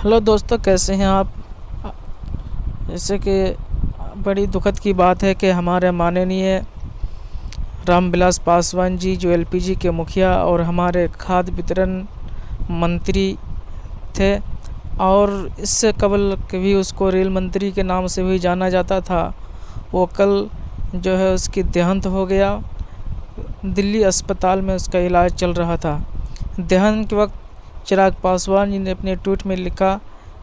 Hello दोस्तों, कैसे हैं आप। जैसे कि बड़ी दुखद की बात है कि हमारे माननीय रामविलास पासवान जी, जो एलपीजी के मुखिया और हमारे खाद्य वितरण मंत्री थे, और इससे कबल कभी उसको रेल मंत्री के नाम से भी जाना जाता था, वो कल जो है उसकी देहांत हो गया। दिल्ली अस्पताल में उसका इलाज चल रहा था। देहांत के वक्त चिराग पासवान जी ने अपने ट्वीट में लिखा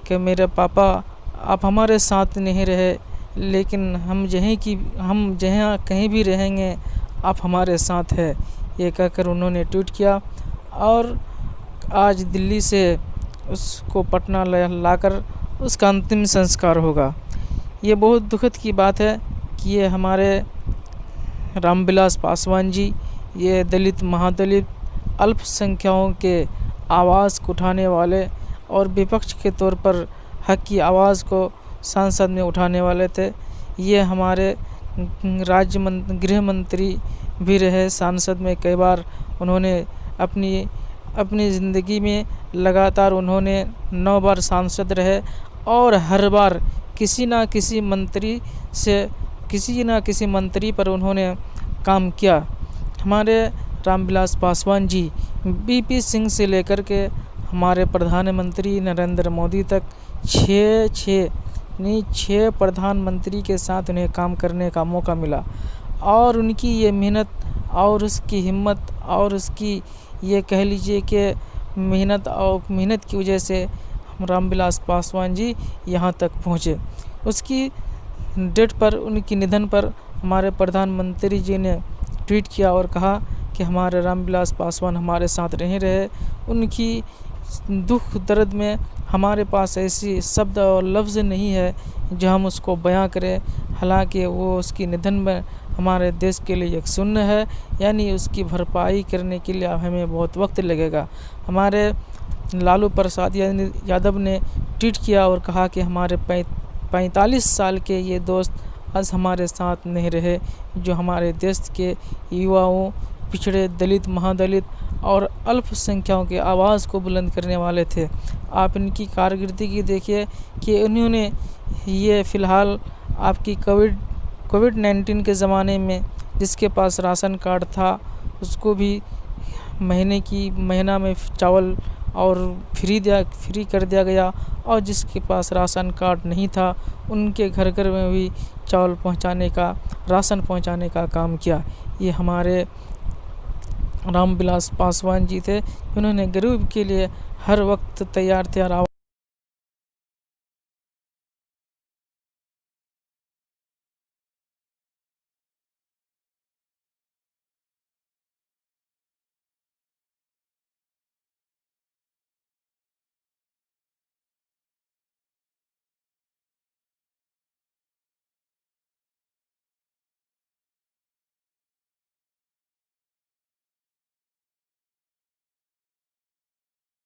कि मेरे पापा, आप हमारे साथ नहीं रहे, लेकिन हम जहाँ कहीं भी रहेंगे आप हमारे साथ हैं, ये कहकर उन्होंने ट्वीट किया। और आज दिल्ली से उसको पटना लाकर उसका अंतिम संस्कार होगा। ये बहुत दुखद की बात है कि ये हमारे रामविलास पासवान जी, ये दलित, महादलित, अल्पसंख्यकों के आवाज़ को उठाने वाले और विपक्ष के तौर पर हक की आवाज़ को संसद में उठाने वाले थे। ये हमारे गृह मंत्री भी रहे। सांसद में कई बार उन्होंने अपनी ज़िंदगी में लगातार उन्होंने 9 बार सांसद रहे और हर बार किसी ना किसी मंत्री पर उन्होंने काम किया। हमारे रामविलास पासवान जी बीपी सिंह से लेकर के हमारे प्रधानमंत्री नरेंद्र मोदी तक 6 प्रधानमंत्री के साथ उन्हें काम करने का मौका मिला। और उनकी ये मेहनत और उसकी हिम्मत और उसकी ये कह लीजिए कि मेहनत की वजह से हम रामविलास पासवान जी यहाँ तक पहुँचे। उसकी डेट पर, उनकी निधन पर हमारे प्रधानमंत्री जी ने ट्वीट किया और कहा कि हमारे रामविलास पासवान हमारे साथ नहीं रहे। उनकी दुख दर्द में हमारे पास ऐसी शब्द और लफ्ज़ नहीं है जो हम उसको बयां करें। हालांकि वो उसकी निधन में हमारे देश के लिए एक शून्य है, यानी उसकी भरपाई करने के लिए हमें बहुत वक्त लगेगा। हमारे लालू प्रसाद यादव ने ट्वीट किया और कहा कि हमारे 45 साल के ये दोस्त आज हमारे साथ नहीं रहे, जो हमारे देश के युवाओं, पिछड़े, दलित, महादलित और अल्पसंख्यकों की आवाज़ को बुलंद करने वाले थे। आप इनकी कारकिर्दगी देखिए कि उन्होंने ये फ़िलहाल आपकी कोविड-19 के ज़माने में जिसके पास राशन कार्ड था उसको भी महीना में चावल और फ्री कर दिया गया, और जिसके पास राशन कार्ड नहीं था उनके घर घर में भी राशन पहुंचाने का काम किया। ये हमारे रामविलास पासवान जी थे, उन्होंने गरीब के लिए हर वक्त तैयार थे।